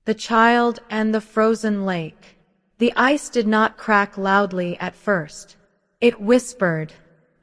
The child and the frozen lake. The ice did not crack loudly at first. It whispered,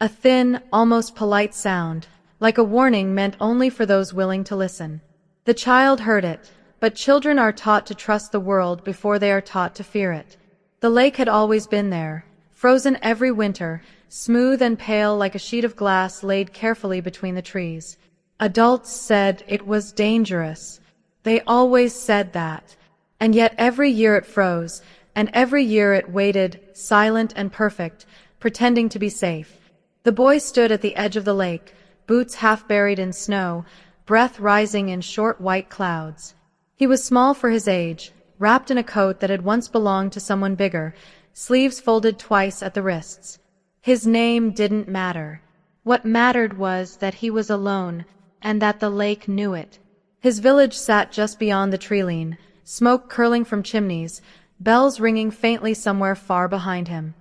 a thin, almost polite sound, like a warning meant only for those willing to listen. The child heard it, but children are taught to trust the world before they are taught to fear it. The lake had always been there, frozen every winter, smooth and pale like a sheet of glass laid carefully between the trees. Adults said it was dangerous. They always said that. And yet every year it froze, and every year it waited, silent and perfect, pretending to be safe. The boy stood at the edge of the lake, boots half buried in snow, breath rising in short white clouds. He was small for his age, wrapped in a coat that had once belonged to someone bigger, sleeves folded twice at the wrists. His name didn't matter. What mattered was that he was alone, and that the lake knew it. His village sat just beyond the tree-line, smoke curling from chimneys, bells ringing faintly somewhere far behind him.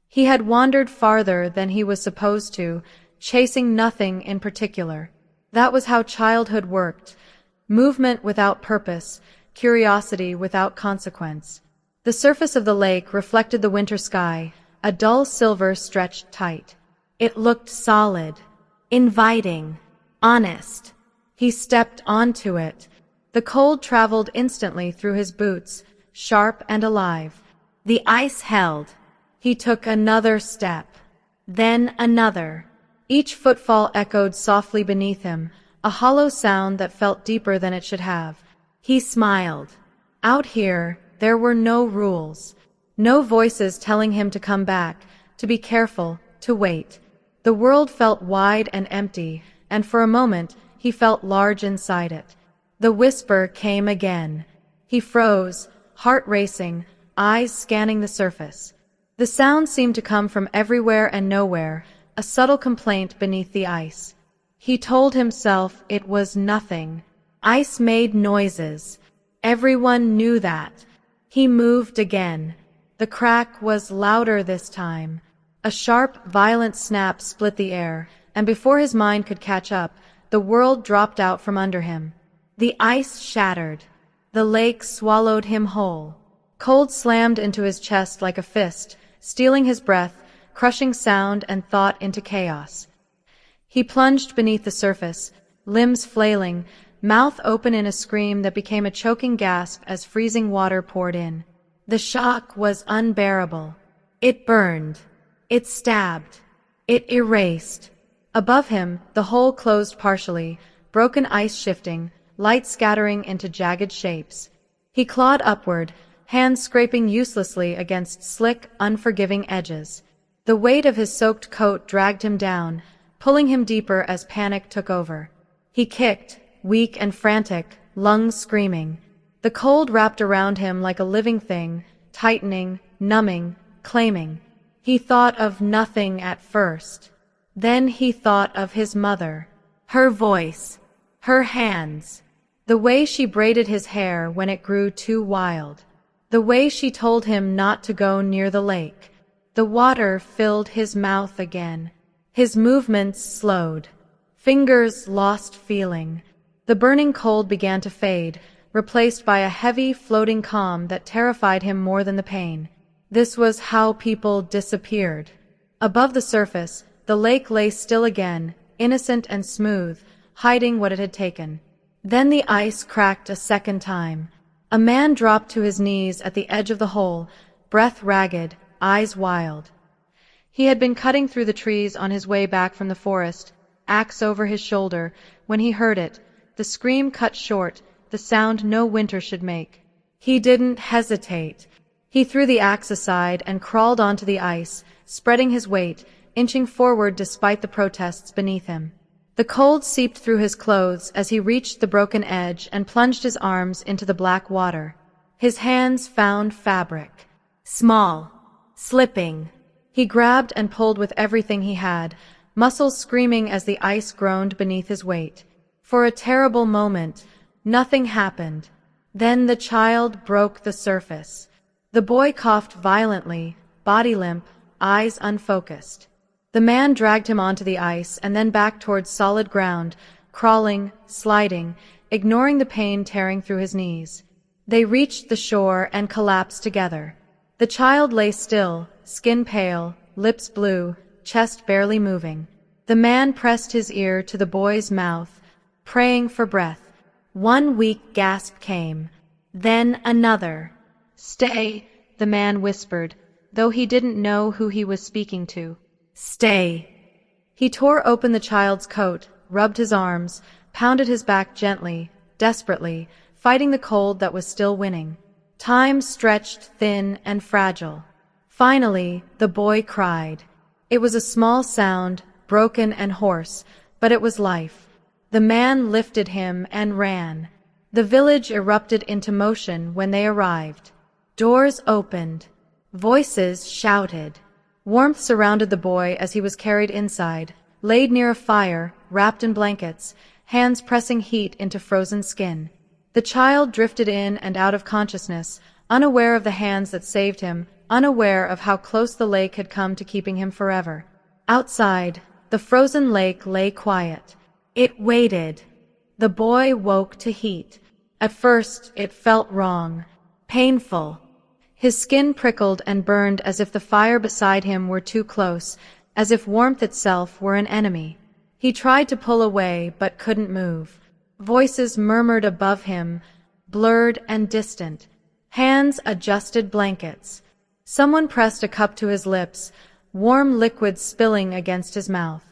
He had wandered farther than he was supposed to, chasing nothing in particular. That was how childhood worked. Movement without purpose, curiosity without consequence. The surface of the lake reflected the winter sky, a dull silver stretched tight. It looked solid, inviting, honest. He stepped onto it. The cold traveled instantly through his boots, sharp and alive. The ice held. He took another step, then another. Each footfall echoed softly beneath him, a hollow sound that felt deeper than it should have. He smiled. Out here, there were no rules, no voices telling him to come back, to be careful, to wait. The world felt wide and empty, and for a moment he felt large inside it. The whisper came again. He froze, heart racing, eyes scanning the surface. The sound seemed to come from everywhere and nowhere, a subtle complaint beneath the ice. He told himself it was nothing. Ice made noises. Everyone knew that. He moved again. The crack was louder this time. A sharp, violent snap split the air, and before his mind could catch up, the world dropped out from under him. The ice shattered. The lake swallowed him whole. Cold slammed into his chest like a fist, stealing his breath, crushing sound and thought into chaos. He plunged beneath the surface, limbs flailing, mouth open in a scream that became a choking gasp as freezing water poured in. The shock was unbearable. It burned. It stabbed. It erased. Above him, the hole closed partially, broken ice shifting, light scattering into jagged shapes. He clawed upward, hands scraping uselessly against slick, unforgiving edges. The weight of his soaked coat dragged him down, pulling him deeper as panic took over. He kicked, weak and frantic, lungs screaming. The cold wrapped around him like a living thing, tightening, numbing, claiming. He thought of nothing at first. Then he thought of his mother. Her voice. Her hands. The way she braided his hair when it grew too wild. The way she told him not to go near the lake. The water filled his mouth again. His movements slowed. Fingers lost feeling. The burning cold began to fade, replaced by a heavy, floating calm that terrified him more than the pain. This was how people disappeared. Above the surface, the lake lay still again, innocent and smooth, hiding what it had taken. Then the ice cracked a second time. A man dropped to his knees at the edge of the hole, breath ragged, eyes wild. He had been cutting through the trees on his way back from the forest, axe over his shoulder, when he heard it, the scream cut short, the sound no winter should make. He didn't hesitate. He threw the axe aside and crawled onto the ice, spreading his weight, inching forward despite the protests beneath him. The cold seeped through his clothes as he reached the broken edge and plunged his arms into the black water. His hands found fabric. Small. Slipping. He grabbed and pulled with everything he had, muscles screaming as the ice groaned beneath his weight. For a terrible moment, nothing happened. Then the child broke the surface. The boy coughed violently, body limp, eyes unfocused. The man dragged him onto the ice and then back towards solid ground, crawling, sliding, ignoring the pain tearing through his knees. They reached the shore and collapsed together. The child lay still, skin pale, lips blue, chest barely moving. The man pressed his ear to the boy's mouth, praying for breath. One weak gasp came. Then another. "Stay," the man whispered, though he didn't know who he was speaking to. "Stay." He tore open the child's coat, rubbed his arms, pounded his back gently, desperately, fighting the cold that was still winning. Time stretched thin and fragile. Finally, the boy cried. It was a small sound, broken and hoarse, but it was life. The man lifted him and ran. The village erupted into motion when they arrived. Doors opened. Voices shouted. Warmth surrounded the boy as he was carried inside, laid near a fire, wrapped in blankets, hands pressing heat into frozen skin. The child drifted in and out of consciousness, unaware of the hands that saved him, unaware of how close the lake had come to keeping him forever. Outside, the frozen lake lay quiet. It waited. The boy woke to heat. At first, it felt wrong, painful. His skin prickled and burned as if the fire beside him were too close, as if warmth itself were an enemy. He tried to pull away, but couldn't move. Voices murmured above him, blurred and distant. Hands adjusted blankets. Someone pressed a cup to his lips, warm liquid spilling against his mouth.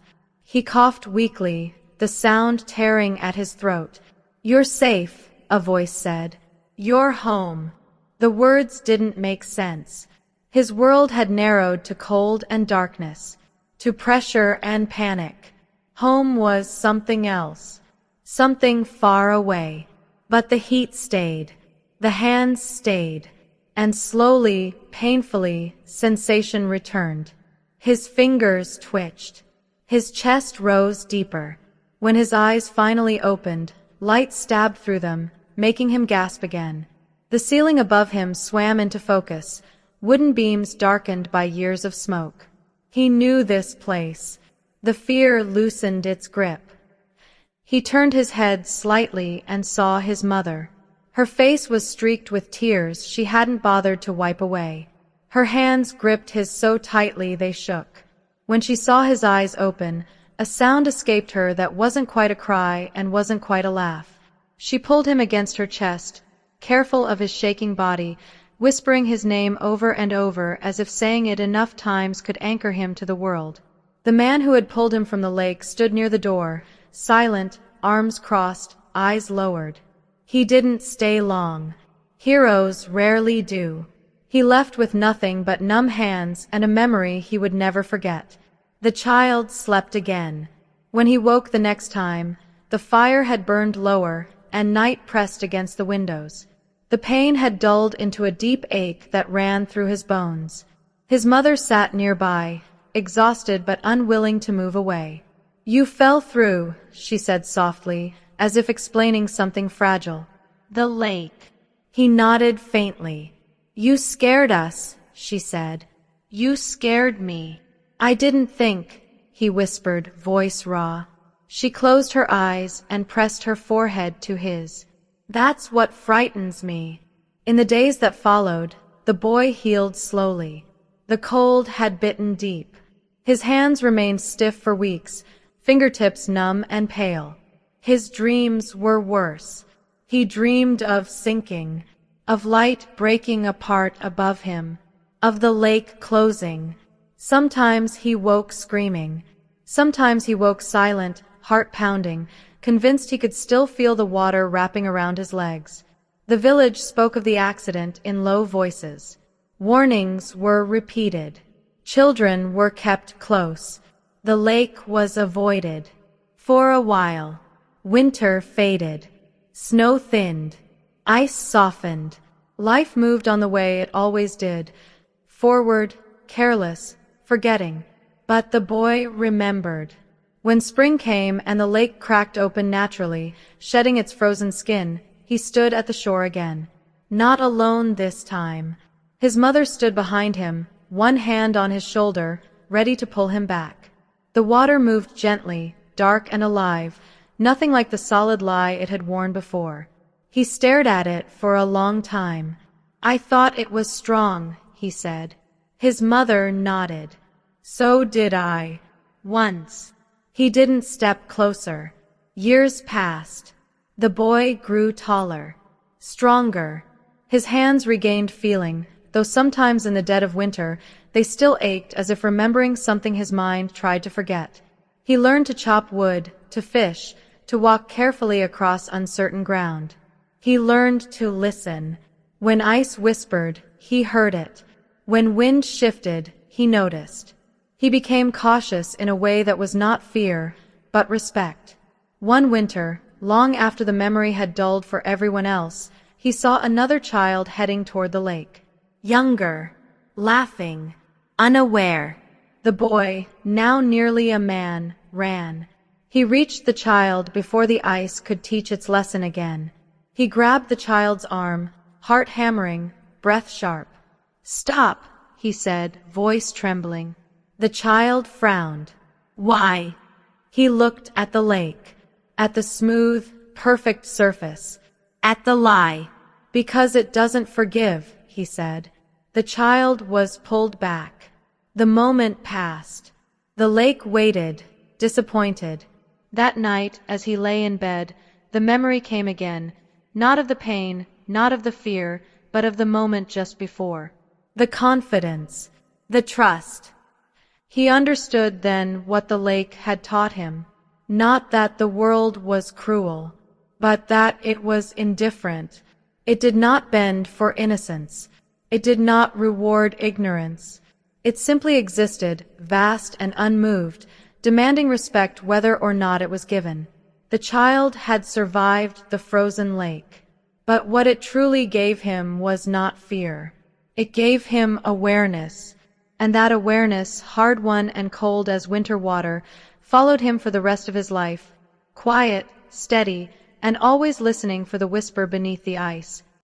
He coughed weakly, the sound tearing at his throat. "You're safe," a voice said. "You're home." The words didn't make sense. His world had narrowed to cold and darkness, to pressure and panic. Home was something else, something far away. But the heat stayed, the hands stayed, and slowly, painfully, sensation returned. His fingers twitched. His chest rose deeper. When his eyes finally opened, light stabbed through them, making him gasp again. The ceiling above him swam into focus, wooden beams darkened by years of smoke. He knew this place. The fear loosened its grip. He turned his head slightly and saw his mother. Her face was streaked with tears she hadn't bothered to wipe away. Her hands gripped his so tightly they shook. When she saw his eyes open, a sound escaped her that wasn't quite a cry and wasn't quite a laugh. She pulled him against her chest, careful of his shaking body, whispering his name over and over as if saying it enough times could anchor him to the world. The man who had pulled him from the lake stood near the door, silent, arms crossed, eyes lowered. He didn't stay long. Heroes rarely do. He left with nothing but numb hands and a memory he would never forget. The child slept again. When he woke the next time, the fire had burned lower and night pressed against the windows. The pain had dulled into a deep ache that ran through his bones. His mother sat nearby, exhausted but unwilling to move away. "You fell through," she said softly, as if explaining something fragile. "The lake." He nodded faintly. "You scared us," she said. "You scared me." "I didn't think," he whispered, voice raw. She closed her eyes and pressed her forehead to his. "That's what frightens me." In the days that followed, the boy healed slowly. The cold had bitten deep. His hands remained stiff for weeks, fingertips numb and pale. His dreams were worse. He dreamed of sinking, of light breaking apart above him, of the lake closing. Sometimes he woke screaming. Sometimes he woke silent, heart pounding, convinced he could still feel the water wrapping around his legs. The village spoke of the accident in low voices. Warnings were repeated. Children were kept close. The lake was avoided. For a while, winter faded. Snow thinned. Ice softened. Life moved on the way it always did. Forward, careless, forgetting. But the boy remembered. When spring came and the lake cracked open naturally, shedding its frozen skin, he stood at the shore again. Not alone this time. His mother stood behind him, one hand on his shoulder, ready to pull him back. The water moved gently, dark and alive, nothing like the solid lie it had worn before. He stared at it for a long time. "I thought it was strong," he said. His mother nodded. "So did I. Once." He didn't step closer. Years passed. The boy grew taller, stronger. His hands regained feeling, though sometimes in the dead of winter they still ached as if remembering something his mind tried to forget. He learned to chop wood, to fish, to walk carefully across uncertain ground. He learned to listen. When ice whispered, he heard it. When wind shifted, he noticed. He became cautious in a way that was not fear, but respect. One winter, long after the memory had dulled for everyone else, he saw another child heading toward the lake. Younger, laughing, unaware. The boy, now nearly a man, ran. He reached the child before the ice could teach its lesson again. He grabbed the child's arm, heart hammering, breath sharp. "Stop," he said, voice trembling. The child frowned. "Why?" He looked at the lake, at the smooth, perfect surface, at the lie. "Because it doesn't forgive," he said. The child was pulled back. The moment passed. The lake waited, disappointed. That night, as he lay in bed, the memory came again, not of the pain, not of the fear, but of the moment just before. The confidence, the trust. He understood then what the lake had taught him. Not that the world was cruel, but that it was indifferent. It did not bend for innocence. It did not reward ignorance. It simply existed, vast and unmoved, demanding respect whether or not it was given. The child had survived the frozen lake. But what it truly gave him was not fear. It gave him awareness. And that awareness, hard-won and cold as winter water, followed him for the rest of his life, quiet, steady, and always listening for the whisper beneath the ice.